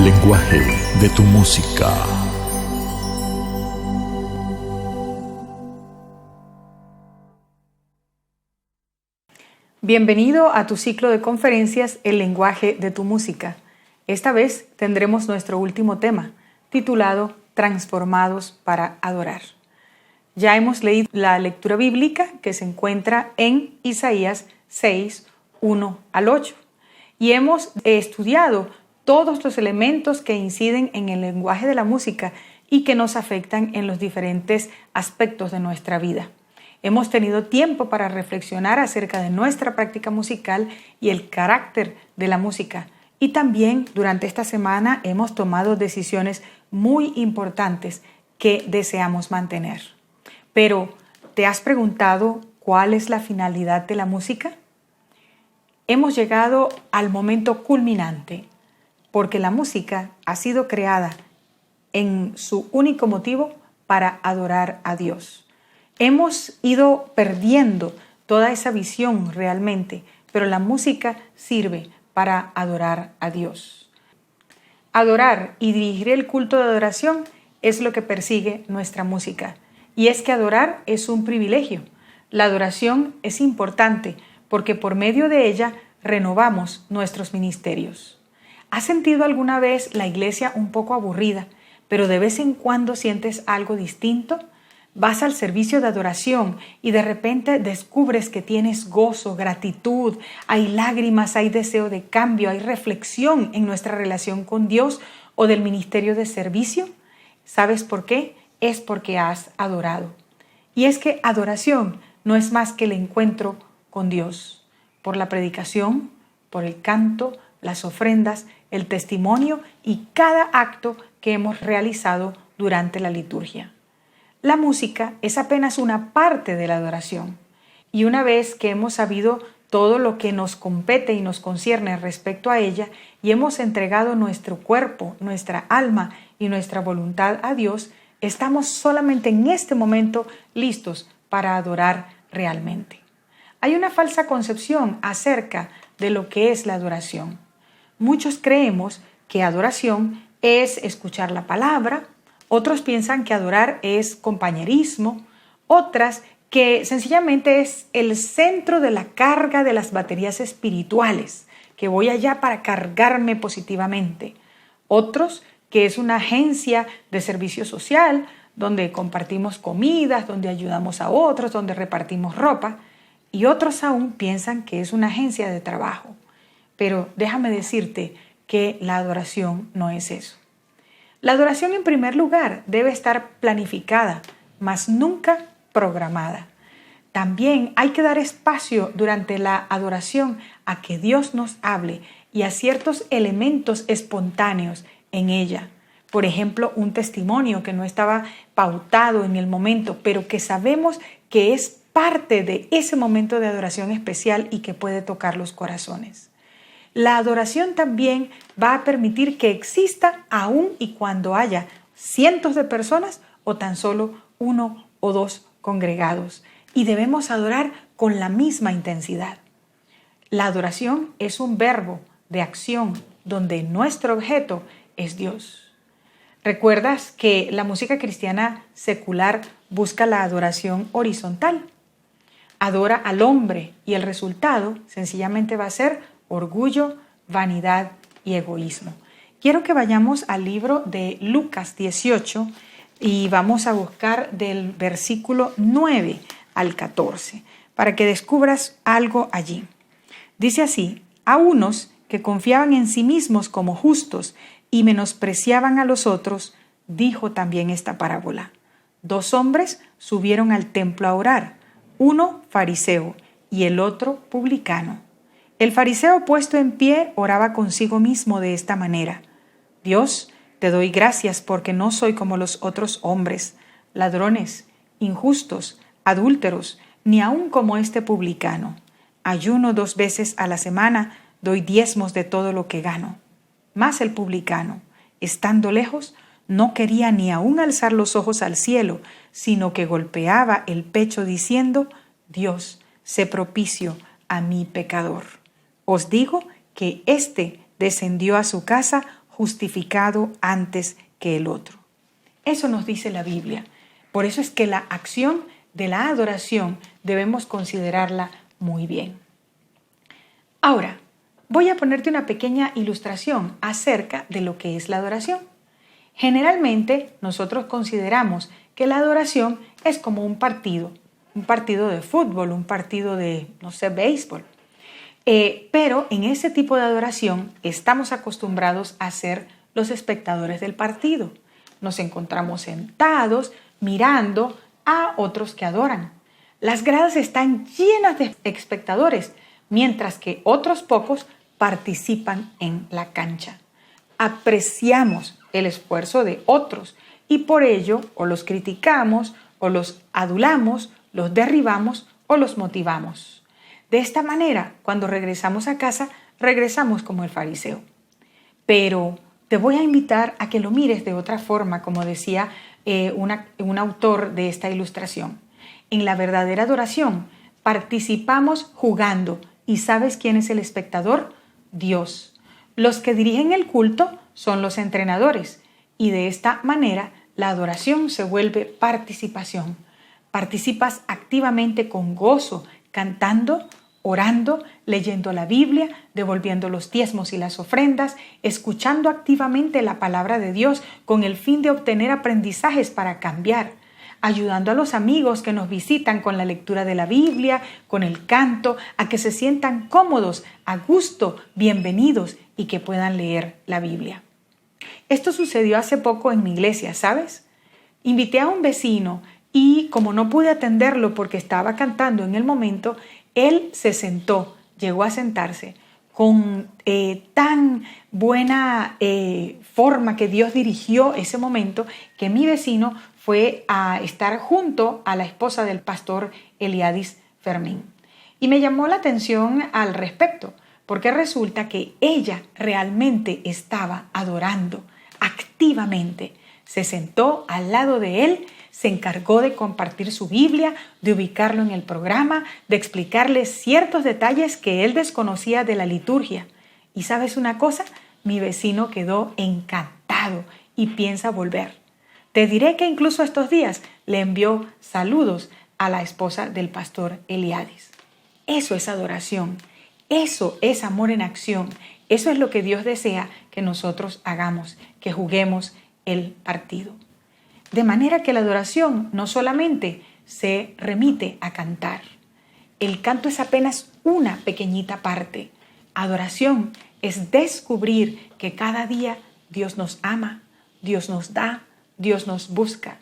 lenguaje de tu música. Bienvenido a tu ciclo de conferencias El lenguaje de tu música. Esta vez tendremos nuestro último tema, titulado Transformados para adorar. Ya hemos leído la lectura bíblica que se encuentra en Isaías 6, 1 al 8. Y hemos estudiado todos los elementos que inciden en el lenguaje de la música y que nos afectan en los diferentes aspectos de nuestra vida. Hemos tenido tiempo para reflexionar acerca de nuestra práctica musical y el carácter de la música. Y también durante esta semana hemos tomado decisiones muy importantes que deseamos mantener. Pero, ¿te has preguntado cuál es la finalidad de la música? Hemos llegado al momento culminante, porque la música ha sido creada en su único motivo para adorar a Dios. Hemos ido perdiendo toda esa visión realmente, pero la música sirve para adorar a Dios. Adorar y dirigir el culto de adoración es lo que persigue nuestra música. Y es que adorar es un privilegio. La adoración es importante porque por medio de ella renovamos nuestros ministerios. ¿Has sentido alguna vez la iglesia un poco aburrida, pero de vez en cuando sientes algo distinto? Vas al servicio de adoración y de repente descubres que tienes gozo, gratitud, hay lágrimas, hay deseo de cambio, hay reflexión en nuestra relación con Dios o del ministerio de servicio. ¿Sabes por qué? Es porque has adorado. Y es que adoración no es más que el encuentro con Dios, por la predicación, por el canto, las ofrendas, el testimonio y cada acto que hemos realizado durante la liturgia. La música es apenas una parte de la adoración, y una vez que hemos sabido todo lo que nos compete y nos concierne respecto a ella y hemos entregado nuestro cuerpo, nuestra alma y nuestra voluntad a Dios, estamos solamente en este momento listos para adorar realmente. Hay una falsa concepción acerca de lo que es la adoración. Muchos creemos que adoración es escuchar la palabra, otros piensan que adorar es compañerismo, otras que sencillamente es el centro de la carga de las baterías espirituales, que voy allá para cargarme positivamente. Otros que es una agencia de servicio social, donde compartimos comidas, donde ayudamos a otros, donde repartimos ropa, y otros aún piensan que es una agencia de trabajo. Pero déjame decirte que la adoración no es eso. La adoración, en primer lugar, debe estar planificada, mas nunca programada. También hay que dar espacio durante la adoración a que Dios nos hable y a ciertos elementos espontáneos en ella. Por ejemplo, un testimonio que no estaba pautado en el momento, pero que sabemos que es parte de ese momento de adoración especial y que puede tocar los corazones. La adoración también va a permitir que exista aún y cuando haya cientos de personas o tan solo uno o dos congregados. Y debemos adorar con la misma intensidad. La adoración es un verbo de acción donde nuestro objeto es Dios. ¿Recuerdas que la música cristiana secular busca la adoración horizontal? Adora al hombre y el resultado sencillamente va a ser orgullo, vanidad y egoísmo. Quiero que vayamos al libro de Lucas 18 y vamos a buscar del versículo 9 al 14 para que descubras algo allí. Dice así: a unos que confiaban en sí mismos como justos y menospreciaban a los otros, dijo también esta parábola. 2 hombres subieron al templo a orar, uno fariseo y el otro publicano. El fariseo, puesto en pie, oraba consigo mismo de esta manera: Dios, te doy gracias porque no soy como los otros hombres, ladrones, injustos, adúlteros, ni aun como este publicano. Ayuno 2 veces a la semana, doy diezmos de todo lo que gano. Mas el publicano, estando lejos, no quería ni aun alzar los ojos al cielo, sino que golpeaba el pecho diciendo: Dios, sé propicio a mi pecador. Os digo que éste descendió a su casa justificado antes que el otro. Eso nos dice la Biblia. Por eso es que la acción de la adoración debemos considerarla muy bien. Ahora, voy a ponerte una pequeña ilustración acerca de lo que es la adoración. Generalmente nosotros consideramos que la adoración es como un partido de fútbol, un partido de, béisbol. Pero en ese tipo de adoración estamos acostumbrados a ser los espectadores del partido. Nos encontramos sentados mirando a otros que adoran. Las gradas están llenas de espectadores, mientras que otros pocos participan en la cancha. Apreciamos el esfuerzo de otros y por ello o los criticamos o los adulamos, los derribamos o los motivamos. De esta manera, cuando regresamos a casa, regresamos como el fariseo. Pero te voy a invitar a que lo mires de otra forma, como decía un autor de esta ilustración. En la verdadera adoración participamos jugando. ¿Y sabes quién es el espectador? Dios. Los que dirigen el culto son los entrenadores. Y de esta manera la adoración se vuelve participación. Participas activamente con gozo, cantando, orando, leyendo la Biblia, devolviendo los diezmos y las ofrendas, escuchando activamente la palabra de Dios con el fin de obtener aprendizajes para cambiar, ayudando a los amigos que nos visitan con la lectura de la Biblia, con el canto, a que se sientan cómodos, a gusto, bienvenidos y que puedan leer la Biblia. Esto sucedió hace poco en mi iglesia, ¿sabes? Invité a un vecino y como no pude atenderlo porque estaba cantando en el momento, él se sentó, llegó a sentarse con tan buena forma que Dios dirigió ese momento que mi vecino fue a estar junto a la esposa del pastor Eliadis Fermín. Y me llamó la atención al respecto, porque resulta que ella realmente estaba adorando activamente. Se sentó al lado de él, se encargó de compartir su Biblia, de ubicarlo en el programa, de explicarle ciertos detalles que él desconocía de la liturgia. Y ¿sabes una cosa? Mi vecino quedó encantado y piensa volver. Te diré que incluso estos días le envió saludos a la esposa del pastor Eliadis. Eso es adoración, eso es amor en acción, eso es lo que Dios desea que nosotros hagamos, que juguemos el partido. De manera que la adoración no solamente se remite a cantar. El canto es apenas una pequeñita parte. Adoración es descubrir que cada día Dios nos ama, Dios nos da, Dios nos busca.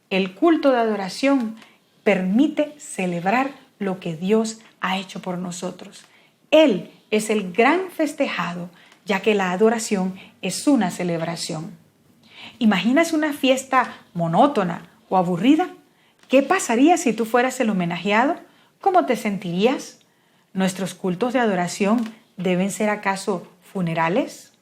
El culto de adoración permite celebrar lo que Dios ha hecho por nosotros. Él es el gran festejado, ya que la adoración es una celebración. ¿Imaginas una fiesta monótona o aburrida? ¿Qué pasaría si tú fueras el homenajeado? ¿Cómo te sentirías? ¿Nuestros cultos de adoración deben ser acaso funerales?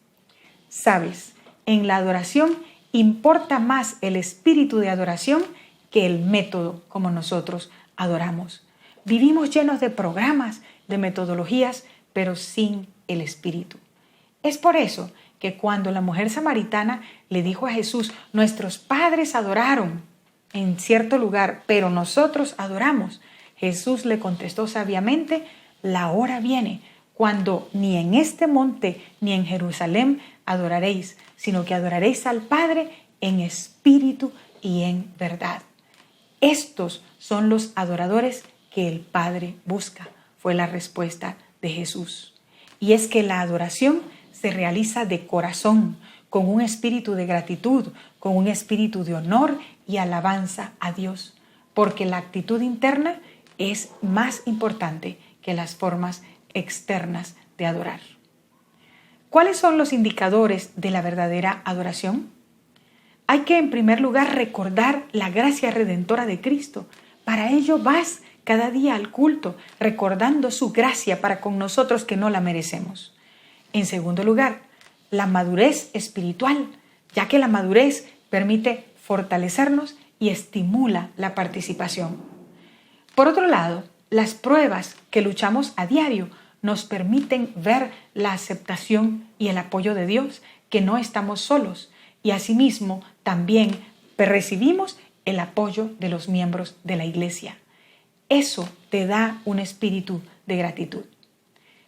Sabes, en la adoración importa más el espíritu de adoración que el método como nosotros adoramos. Vivimos llenos de programas, de metodologías, pero sin el espíritu. Es por eso que cuando la mujer samaritana le dijo a Jesús, nuestros padres adoraron en cierto lugar, pero nosotros adoramos, Jesús le contestó sabiamente, la hora viene cuando ni en este monte ni en Jerusalén adoraréis, sino que adoraréis al Padre en espíritu y en verdad. Estos son los adoradores que el Padre busca, fue la respuesta de Jesús. Y es que la adoración se realiza de corazón, con un espíritu de gratitud, con un espíritu de honor y alabanza a Dios, porque la actitud interna es más importante que las formas externas de adorar. ¿Cuáles son los indicadores de la verdadera adoración? Hay que, en primer lugar, recordar la gracia redentora de Cristo. Para ello vas cada día al culto, recordando su gracia para con nosotros que no la merecemos. En segundo lugar, la madurez espiritual, ya que la madurez permite fortalecernos y estimula la participación. Por otro lado, las pruebas que luchamos a diario nos permiten ver la aceptación y el apoyo de Dios que no estamos solos y asimismo también recibimos el apoyo de los miembros de la iglesia. Eso te da un espíritu de gratitud.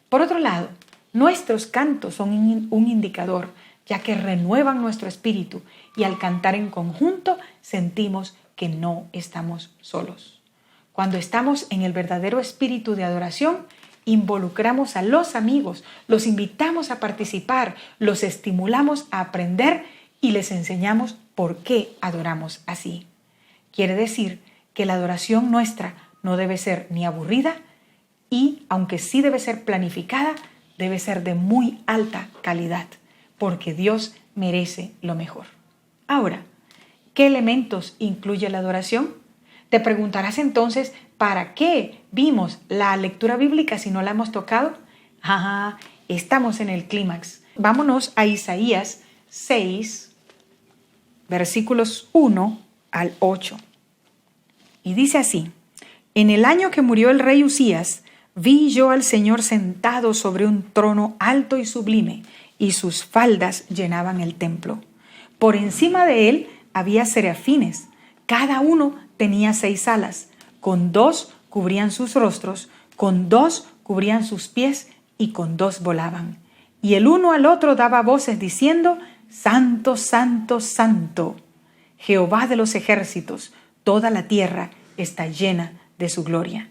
Por otro lado, nuestros cantos son un indicador, ya que renuevan nuestro espíritu y al cantar en conjunto sentimos que no estamos solos. Cuando estamos en el verdadero espíritu de adoración, involucramos a los amigos, los invitamos a participar, los estimulamos a aprender y les enseñamos por qué adoramos así. Quiere decir que la adoración nuestra no debe ser ni aburrida y, aunque sí debe ser planificada, debe ser de muy alta calidad, porque Dios merece lo mejor. Ahora, ¿qué elementos incluye la adoración? Te preguntarás entonces, ¿para qué vimos la lectura bíblica si no la hemos tocado? Estamos en el clímax. Vámonos a Isaías 6, versículos 1 al 8. Y dice así: En el año que murió el rey Usías, vi yo al Señor sentado sobre un trono alto y sublime, y sus faldas llenaban el templo. Por encima de él había serafines, cada uno tenía 6 alas, con 2 cubrían sus rostros, con 2 cubrían sus pies y con 2 volaban. Y el uno al otro daba voces diciendo: Santo, santo, santo, Jehová de los ejércitos, toda la tierra está llena de su gloria.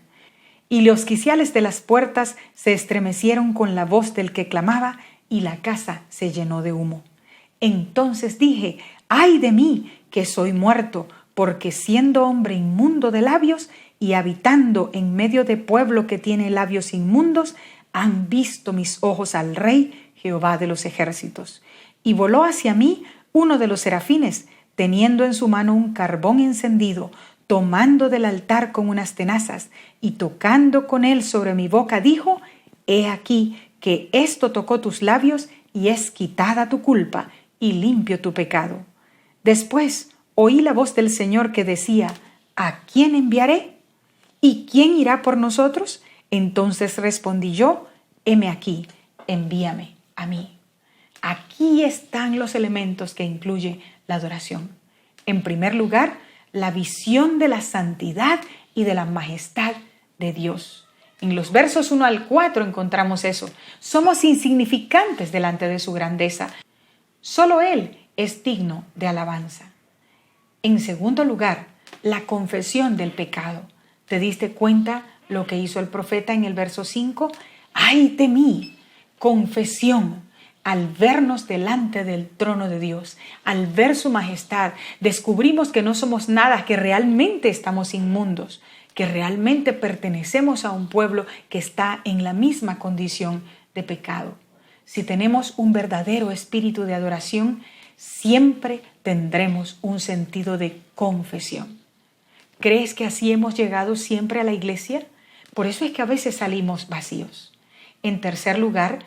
Y los quiciales de las puertas se estremecieron con la voz del que clamaba, y la casa se llenó de humo. Entonces dije: ¡ay de mí, que soy muerto! Porque siendo hombre inmundo de labios y habitando en medio de pueblo que tiene labios inmundos, han visto mis ojos al Rey, Jehová de los ejércitos. Y voló hacia mí uno de los serafines, teniendo en su mano un carbón encendido, tomando del altar con unas tenazas, y tocando con él sobre mi boca, dijo: He aquí que esto tocó tus labios, y es quitada tu culpa, y limpio tu pecado. Después oí la voz del Señor que decía: ¿A quién enviaré? ¿Y quién irá por nosotros? Entonces respondí yo: heme aquí, envíame a mí. Aquí están los elementos que incluye la adoración. En primer lugar, la visión de la santidad y de la majestad de Dios. En los versos 1 al 4 encontramos eso. Somos insignificantes delante de su grandeza. Solo Él es digno de alabanza. En segundo lugar, la confesión del pecado. ¿Te diste cuenta lo que hizo el profeta en el verso 5? ¡Ay de mí! Confesión. Al vernos delante del trono de Dios, al ver su majestad, descubrimos que no somos nada, que realmente estamos inmundos, que realmente pertenecemos a un pueblo que está en la misma condición de pecado. Si tenemos un verdadero espíritu de adoración, siempre tendremos un sentido de confesión. ¿Crees que así hemos llegado siempre a la iglesia? Por eso es que a veces salimos vacíos. En tercer lugar,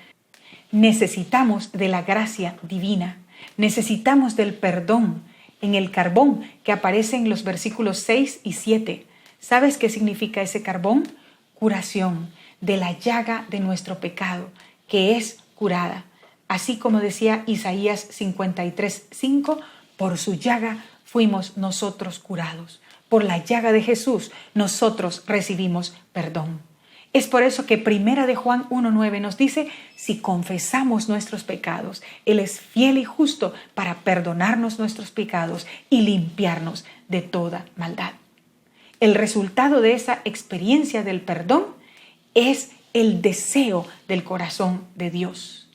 necesitamos de la gracia divina, necesitamos del perdón en el carbón que aparece en los versículos 6 y 7. ¿Sabes qué significa ese carbón? Curación de la llaga de nuestro pecado, que es curada. Así como decía Isaías 53:5, por su llaga fuimos nosotros curados. Por la llaga de Jesús nosotros recibimos perdón. Es por eso que Primera de Juan 1:9 nos dice: si confesamos nuestros pecados, Él es fiel y justo para perdonarnos nuestros pecados y limpiarnos de toda maldad. El resultado de esa experiencia del perdón es el deseo del corazón de Dios.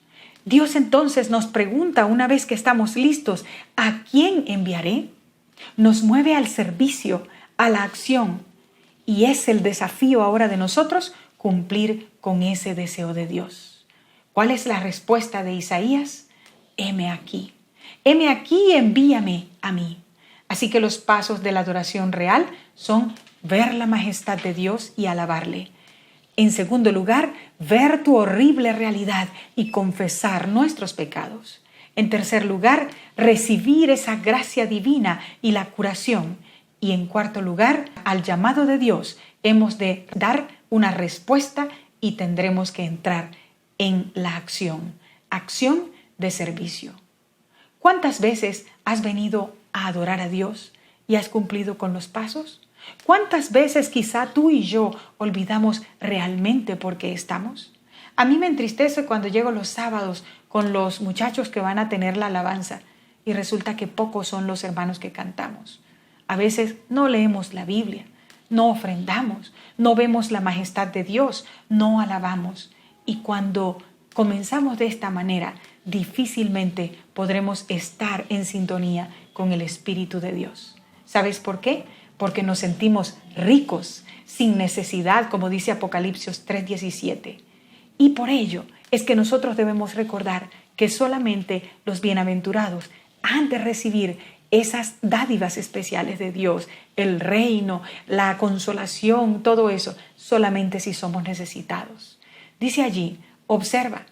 Dios entonces nos pregunta, una vez que estamos listos: ¿a quién enviaré? Nos mueve al servicio, a la acción. Y es el desafío ahora de nosotros cumplir con ese deseo de Dios. ¿Cuál es la respuesta de Isaías? Heme aquí, envíame a mí. Así que los pasos de la adoración real son ver la majestad de Dios y alabarle. En segundo lugar, ver tu horrible realidad y confesar nuestros pecados. En tercer lugar, recibir esa gracia divina y la curación. Y en cuarto lugar, al llamado de Dios hemos de dar una respuesta y tendremos que entrar en la acción de servicio. ¿Cuántas veces has venido a adorar a Dios y has cumplido con los pasos? ¿Cuántas veces quizá tú y yo olvidamos realmente por qué estamos? A mí me entristece cuando llego los sábados con los muchachos que van a tener la alabanza y resulta que pocos son los hermanos que cantamos. A veces no leemos la Biblia, no ofrendamos, no vemos la majestad de Dios, no alabamos. Y cuando comenzamos de esta manera, difícilmente podremos estar en sintonía con el Espíritu de Dios. ¿Sabes por qué? Porque nos sentimos ricos, sin necesidad, como dice Apocalipsis 3:17. Y por ello es que nosotros debemos recordar que solamente los bienaventurados han de recibir esas dádivas especiales de Dios, el reino, la consolación, todo eso, solamente si somos necesitados. Dice allí, observa,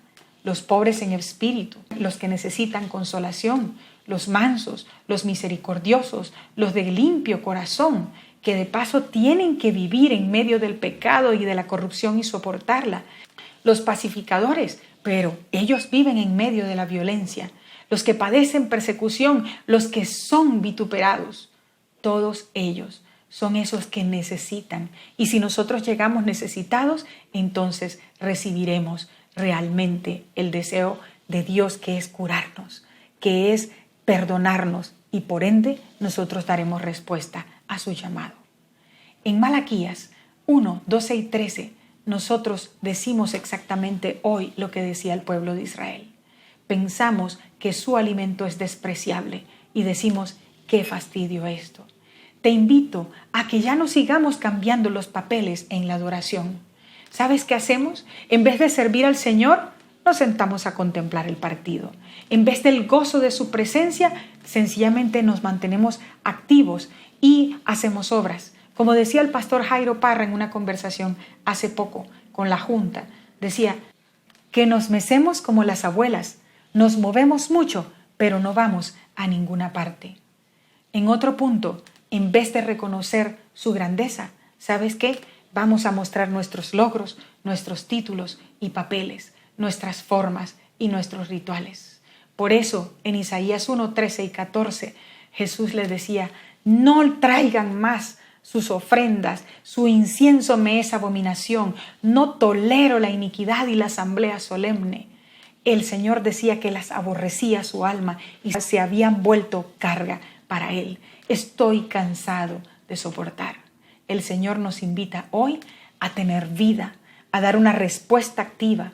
los pobres en espíritu, los que necesitan consolación, los mansos, los misericordiosos, los de limpio corazón, que de paso tienen que vivir en medio del pecado y de la corrupción y soportarla. Los pacificadores, pero ellos viven en medio de la violencia. Los que padecen persecución, los que son vituperados, todos ellos son esos que necesitan. Y si nosotros llegamos necesitados, entonces recibiremos realmente el deseo de Dios, que es curarnos, que es perdonarnos, y por ende nosotros daremos respuesta a su llamado. En Malaquías 1, 12 y 13, nosotros decimos exactamente hoy lo que decía el pueblo de Israel. Pensamos que su alimento es despreciable y decimos, qué fastidio esto. Te invito a que ya no sigamos cambiando los papeles en la adoración. ¿Sabes qué hacemos? En vez de servir al Señor, nos sentamos a contemplar el partido. En vez del gozo de su presencia, sencillamente nos mantenemos activos y hacemos obras. Como decía el pastor Jairo Parra en una conversación hace poco con la Junta, decía que nos mecemos como las abuelas, nos movemos mucho, pero no vamos a ninguna parte. En otro punto, en vez de reconocer su grandeza, ¿sabes qué? Vamos a mostrar nuestros logros, nuestros títulos y papeles, nuestras formas y nuestros rituales. Por eso, en Isaías 1, 13 y 14, Jesús les decía, no traigan más sus ofrendas, su incienso me es abominación, no tolero la iniquidad y la asamblea solemne. El Señor decía que las aborrecía su alma y se habían vuelto carga para Él. Estoy cansado de soportar. El Señor nos invita hoy a tener vida, a dar una respuesta activa,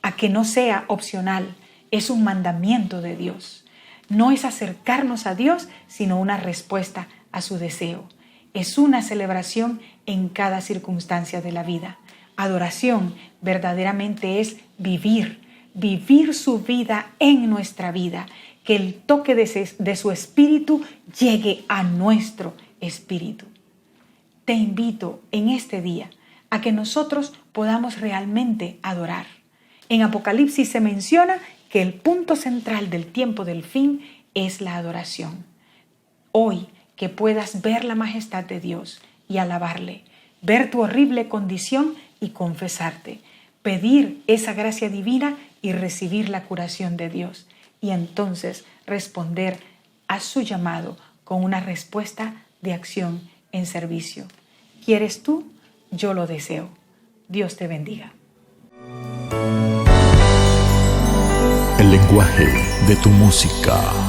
a que no sea opcional, es un mandamiento de Dios. No es acercarnos a Dios, sino una respuesta a su deseo. Es una celebración en cada circunstancia de la vida. Adoración verdaderamente es vivir su vida en nuestra vida, que el toque de su espíritu llegue a nuestro espíritu. Te invito en este día a que nosotros podamos realmente adorar. En Apocalipsis se menciona que el punto central del tiempo del fin es la adoración. Hoy que puedas ver la majestad de Dios y alabarle, ver tu horrible condición y confesarte, pedir esa gracia divina y recibir la curación de Dios, y entonces responder a su llamado con una respuesta de acción en servicio. ¿Quieres tú? Yo lo deseo. Dios te bendiga. El lenguaje de tu música.